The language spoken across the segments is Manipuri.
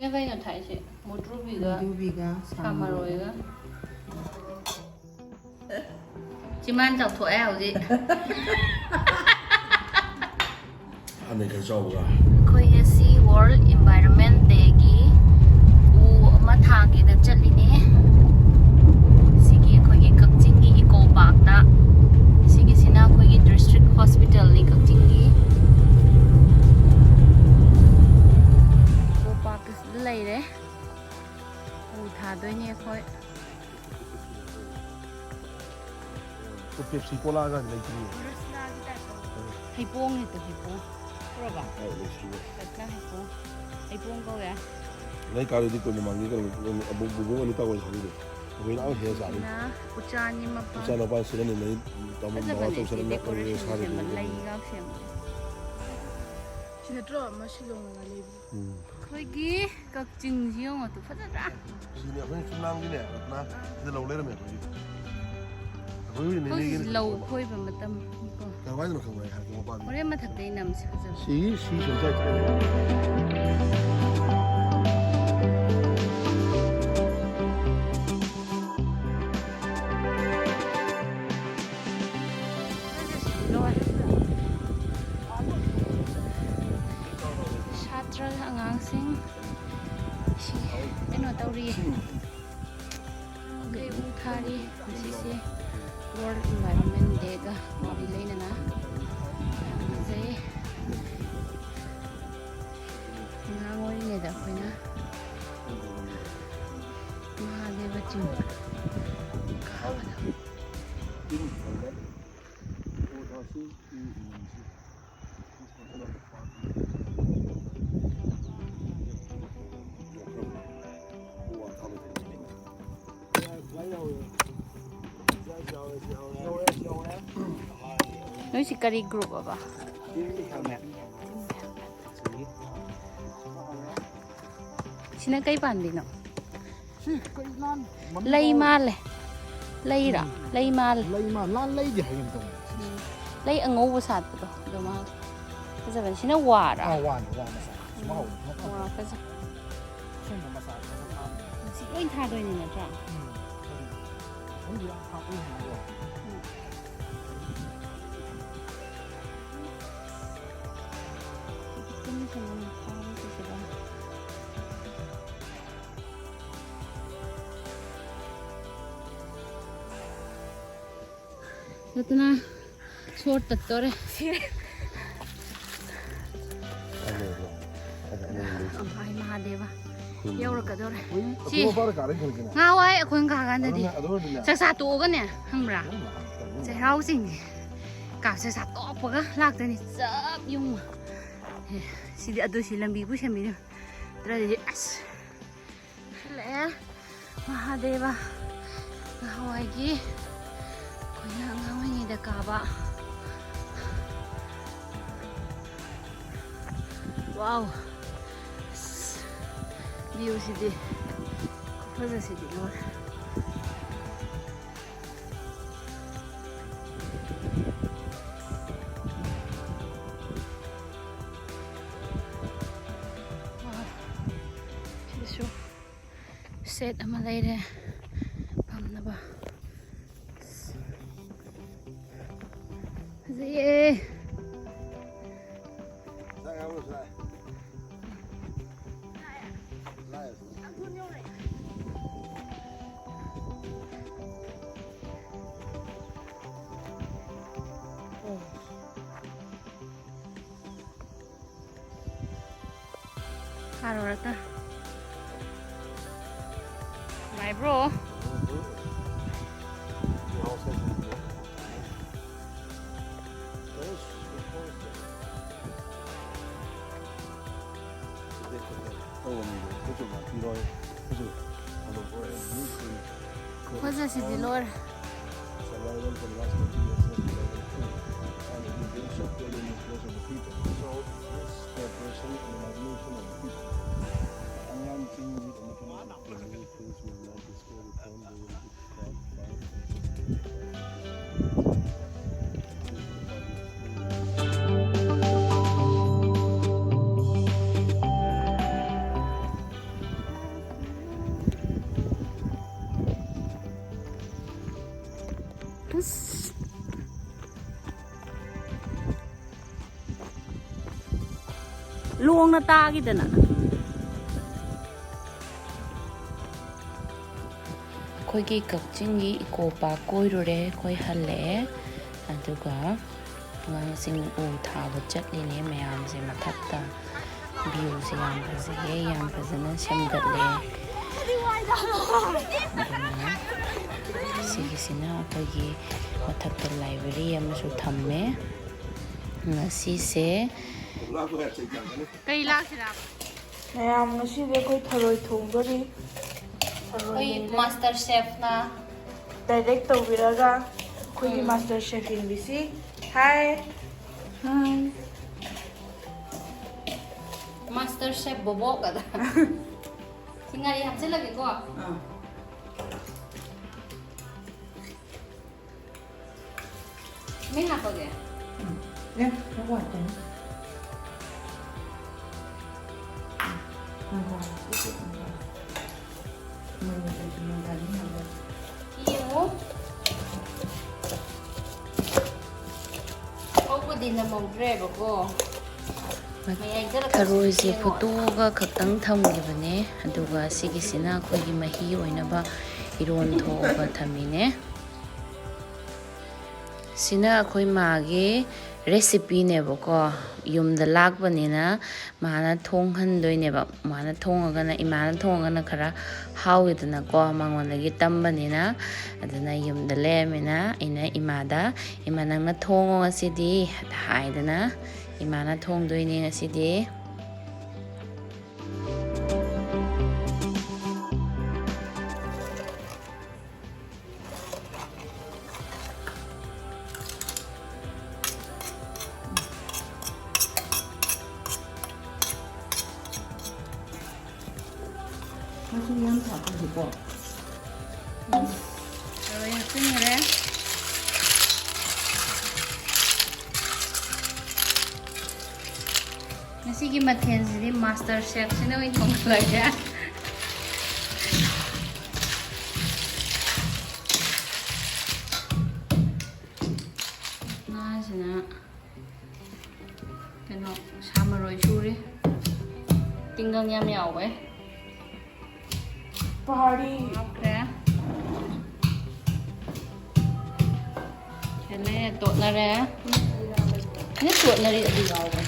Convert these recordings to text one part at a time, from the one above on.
Kaya tayo siya. Mudrubiga. Kamaroiga. Si Man chọc thổi ảo gì? Anh này cái rau ra. Khoi si World Environment Day gi u ma tha gi da chali ne. Sigi khoi gi kakching gi eco park da. Sigi sina khoi gi district hospital ni kakching gi. Eco park is lai de. U tha doi ne khoi. Cái Pepsi Cola cái này gì? Hay buông thì từ hay buông. Rồi bà. Lấy xíu. Cái hay buông câu vậy. Lấy cái gì cũng mang cái bung anh ta quay sang đi. Quay nào hết sao đi. Na, ucani mà pa. Ucani apa sih ni ni? Tamu bawa tu sana nak pergi sehari ni. Malay gak sih. Sini terus masih long lagi. Koi gi kakching jiong tu phật ra. Sini apa ni senang gini ya? Nah, kita lalu leh macam ni. Koi lâu koi bằng một tâm. Cái váy nó không phải hạt của bạn. Có lẽ mà thật đấy nằm sẽ giờ. Xí sẵn sàng chạy. Satra angang sing. Ano tauri. Cái u thari sisi World Environment Day ga mari leina na. Zai. Ngangoi ne da khoina. Mahadeva Chin. Nói chỉ curry group à bà? Xin cái bàn đi nào. Lây mal này, lây ra, lây mal. Lây gì hay không? Lây ăn ngô bớt sạt đó, đồ mà. Bây giờ mình xin nó quả ra. Quả mà sao? Quả cái gì? Xin anh tha đôi này nè cha. Ito na, short to rin. Ay, Mahadeva. Yaura ka doon. Si, ngaway, ako yung kakanda di. Sa sato ka niya, hangbra. Sa rau sing. Kap sa sato pa ka, lakta ni. Sap yung. Si di ato silang bibu siya minyo. Tara di, as. Sila, Mahadeva. Ngaway ki. Kuya, ngaway ni da kaba. Wow. View sidi. Kupasa sidi lor. Wow. Sidi set amalay de. Pam na ba? Sige. Haro rata. My bro. Cosa si di lor? ꯂꯥꯎꯅ ꯇꯥꯒꯤꯗꯅ ꯑꯩꯈꯣꯏꯒꯤ ꯀꯛꯆꯤꯡꯒꯤ ꯏꯀꯣ ꯄꯥꯔꯛ ꯀꯣꯏꯔꯨꯔꯦ ꯑꯩꯈꯣꯏ ꯍꯜꯂꯛꯑꯦ ꯑꯗꯨꯒ ꯑꯉꯥꯡꯁꯤꯡ ꯎ ꯊꯥꯕ ꯆꯠꯂꯤꯅꯦ ꯃꯌꯥꯝꯁꯦ ꯃꯊꯛꯇ ꯚ꯭ꯌꯨꯁꯦ ꯌꯥꯝ ꯐꯖꯩꯌꯦ ꯌꯥꯝ ꯐꯖꯅ ꯁꯦꯝꯒꯠꯂꯦ ꯑꯗꯨꯅ ꯁꯤꯒꯤꯁꯤꯅ ꯑꯩꯈꯣꯏꯒꯤ ꯃꯊꯛꯇ ꯂꯥꯏꯕ꯭ꯔꯦꯔꯤ ꯑꯃꯁꯨ ꯊꯝꯃꯦ ꯉꯁꯤꯁꯦ ꯀꯩ ꯂꯥꯛꯁꯤꯔꯥ ꯃꯌꯥꯝ ꯉꯁꯤꯗꯤ ꯑꯩꯈꯣꯏ ꯊꯔꯣꯏ ꯊꯣꯡꯗꯣꯔꯤ ꯑꯩꯈꯣꯏ ꯃꯥꯁꯇꯔ ꯁꯦꯐꯅ ꯗꯥꯏꯔꯦꯛ ꯇꯧꯕꯤꯔꯒ ꯑꯩꯈꯣꯏꯒꯤ ꯃꯥꯁꯇꯔ ꯁꯦꯐ ꯌꯦꯡꯕꯤꯁꯤ ꯍꯥꯏ ꯃꯥꯁꯇꯔ ꯁꯦꯐ ꯕꯣꯕꯣꯛ ꯑꯗ ꯁꯤ ꯉꯥꯔꯤ ꯍꯥꯞꯆꯤꯜꯂꯒꯦꯀꯣ ꯃꯤ ꯍꯥꯞꯄꯒꯦ ꯊꯔꯣꯏꯁꯦ ꯐꯨꯠꯇꯣꯛꯑꯒ ꯈꯛꯇꯪ ꯊꯝꯈꯤꯕꯅꯦ ꯑꯗꯨꯒ ꯁꯤꯒꯤꯁꯤꯅ ꯑꯩꯈꯣꯏꯒꯤ ꯃꯍꯤ ꯑꯣꯏꯅꯕ ꯏꯔꯣꯟ ꯊꯣꯛꯑꯒ ꯊꯝꯃꯤꯅꯦ ꯁꯤꯅ ꯑꯩꯈꯣꯏ ꯃꯥꯒꯤ ꯔꯦꯁꯤꯄꯤꯅꯦꯕꯀꯣ ꯌꯨꯝꯗ ꯂꯥꯛꯄꯅꯤꯅ ꯃꯥꯅ ꯊꯣꯡꯍꯟꯗꯣꯏꯅꯦꯕ ꯃꯥꯅ ꯊꯣꯡꯉꯒꯅ ꯏꯃꯥꯅ ꯊꯣꯡꯉꯒꯅ ꯈꯔ ꯍꯥꯎꯋꯤꯗꯅꯀꯣ ꯃꯉꯣꯟꯗꯒꯤ ꯇꯝꯕꯅꯤꯅ ꯑꯗꯨꯅ ꯌꯨꯝꯗ ꯂꯩꯔꯝꯃꯤꯅ ꯑꯩꯅ ꯏꯃꯥꯗ ꯏꯃꯥ ꯅꯪꯅ ꯊꯣꯡꯉꯣ ꯉꯁꯤꯗꯤ ꯍꯥꯏꯗꯅ ꯏꯃꯥꯅ ꯊꯣꯡꯗꯣꯏꯅꯦ ꯉꯁꯤꯗꯤ ꯊꯔꯣꯏ ꯍꯥꯞꯆꯤꯟꯈ꯭ꯔꯦ ꯉꯁꯤꯒꯤ ꯃꯊꯦꯜꯁꯤꯗꯤ ꯃꯥꯁꯇꯔ ꯁꯦꯐꯁꯤꯅ ꯑꯣꯏꯅ ꯊꯣꯡꯍꯜꯂꯒꯦ ꯉꯥꯁꯤꯅ ꯀꯩꯅꯣ ꯁꯥ ꯃꯔꯣꯏ ꯁꯨꯔꯤ ꯇꯤꯡꯒꯪ ꯌꯥꯝ ꯌꯥꯎꯋꯦ ꯄꯍꯥꯔꯤ ꯍꯥꯞꯈ꯭ꯔꯦ ꯈꯦꯠꯂꯦ ꯇꯣꯠꯅꯔꯦ ꯈꯤꯇꯪ ꯇꯣꯠꯅꯔꯤ ꯑꯗꯨ ꯌꯥꯎꯕ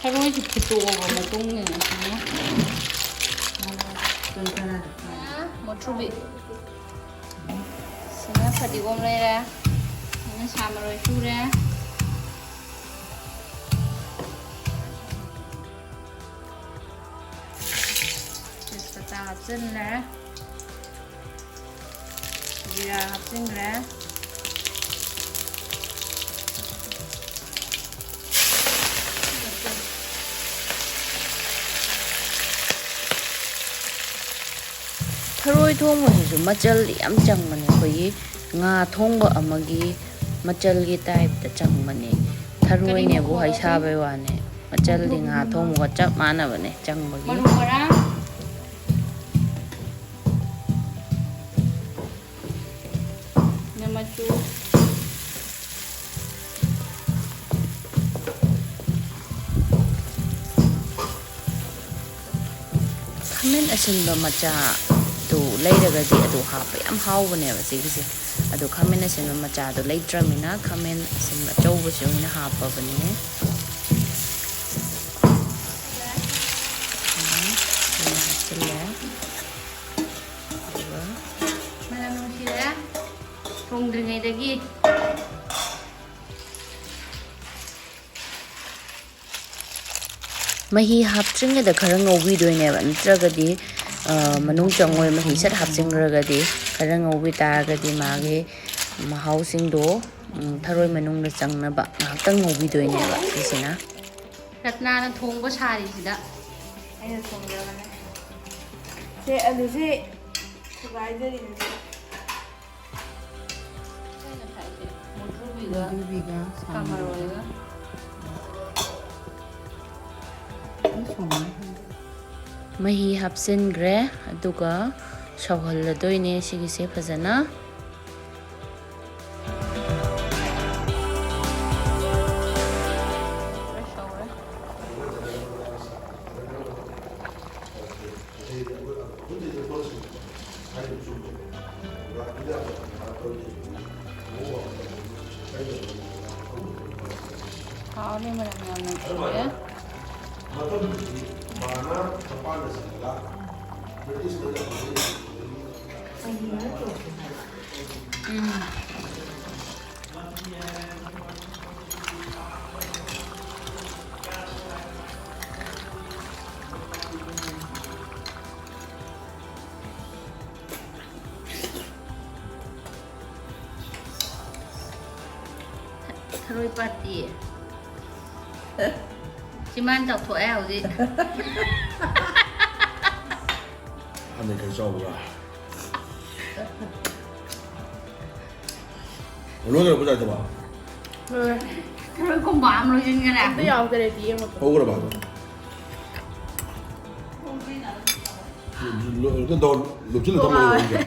ꯊꯔꯣꯏꯁꯤ ꯐꯨꯠꯇꯣꯛꯑꯕ ꯃꯇꯨꯡꯅꯦ ꯁꯤꯅ ꯃꯨꯊ꯭ꯔꯨꯕꯤ ꯁꯤꯅ ꯐꯗꯤꯒꯣꯝ ꯂꯩꯔꯦ ꯁꯤꯅ ꯁꯥ ꯃꯔꯣꯏ ꯁꯨꯔꯦ ꯇꯦꯖꯄꯇꯥ ꯍꯥꯞꯆꯤꯟꯂꯦ ꯖꯤꯔꯥ ꯍꯥꯞꯆꯤꯟꯈ꯭ꯔꯦ ꯊꯔꯣꯏ ꯊꯣꯡꯕꯁꯤꯁꯨ ꯃꯆꯜ ꯌꯥꯝ ꯆꯪꯕꯅꯦ ꯑꯩꯈꯣꯏꯒꯤ ꯉꯥ ꯊꯣꯡꯕ ꯑꯃꯒꯤ ꯃꯆꯜꯒꯤ ꯇꯥꯏꯞꯇ ꯆꯪꯕꯅꯦ ꯊꯔꯣꯏꯅꯦꯕꯨ ꯍꯩꯁꯥꯕꯩ ꯋꯥꯅꯦ ꯃꯆꯜꯗꯤ ꯉꯥ ꯊꯣꯡꯕꯒ ꯆꯞ ꯃꯥꯟꯅꯕꯅꯦ ꯆꯪꯕꯒꯤ ꯃꯆꯨ ꯈꯥꯃꯦꯟ ꯑꯁꯤꯟꯕ ꯃꯆꯥꯗꯨ ꯂꯩꯔꯒꯗꯤ ꯑꯗꯨ ꯍꯥꯞꯄ ꯌꯥꯝ ꯍꯥꯎꯕꯅꯦꯕ ꯁꯤꯒꯤꯁꯦ ꯑꯗꯣ ꯈꯥꯃꯦꯟ ꯑꯁꯤꯟꯕ ꯃꯆꯥꯗꯣ ꯂꯩꯇ꯭ꯔꯃꯤꯅ ꯈꯥꯃꯦꯟ ꯑꯁꯤꯟꯕ ꯑꯆꯧꯕꯁꯤ ꯑꯣꯏꯅ ꯍꯥꯞꯄꯕꯅꯦ ꯍꯥꯞꯆꯤꯜꯂꯦ ꯑꯗꯨꯒ ꯃꯅꯝ ꯅꯨꯡꯁꯤꯔꯦ ꯊꯣꯡꯗ꯭ꯔꯤꯉꯩꯗꯒꯤ ꯃꯍꯤ ꯍꯥꯞꯇ꯭ꯔꯤꯉꯩꯗ ꯈꯔ ꯉꯧꯕꯤꯗꯣꯏꯅꯦꯕ ꯅꯠꯇ꯭ꯔꯒꯗꯤ ꯃꯅꯨꯡ ꯆꯪꯉꯣꯏ ꯃꯍꯤ ꯁꯠ ꯍꯥꯞꯆꯤꯟꯈ꯭ꯔꯒꯗꯤ ꯈꯔ ꯉꯧꯕꯤ ꯇꯥꯔꯒꯗꯤ ꯃꯥꯒꯤ ꯃꯍꯥꯎꯁꯤꯡꯗꯣ ꯊꯔꯣꯏ ꯃꯅꯨꯡꯗ ꯆꯪꯅꯕ ꯉꯥꯏꯍꯥꯛꯇꯪ ꯉꯧꯕꯤꯗꯣꯏꯅꯦꯕ ꯁꯤꯁꯤꯅ ꯔꯠꯅꯥꯅ ꯊꯣꯡꯕ ꯁꯥꯔꯤꯁꯤꯗ ꯑꯩꯅ ꯊꯣꯡꯖꯕꯅꯦ ꯁꯦ ꯑꯂꯨꯁꯦ ꯊꯨꯒꯥꯏꯖꯔꯤꯅꯦ ꯃꯨꯊ꯭ꯔꯨꯕꯤꯒ ꯁꯥꯃꯔꯣꯏꯒ ꯃꯍꯤ ꯍꯥꯞꯆꯤꯟꯈ꯭ꯔꯦ ꯑꯗꯨꯒ ꯁꯧꯍꯜꯂꯗꯣꯏꯅꯦ ꯁꯤꯒꯤꯁꯦ ꯐꯖꯅ 예? Rồi party. Chỉ mang chọc thổi eo gì? Anh này cái sâu rồi. Lúc nào cũng ra cho bà. Rồi con bám rồi trên cái nào? Bây giờ cái này thì em một Ô cái bà. Cái đồ lục chứ là tao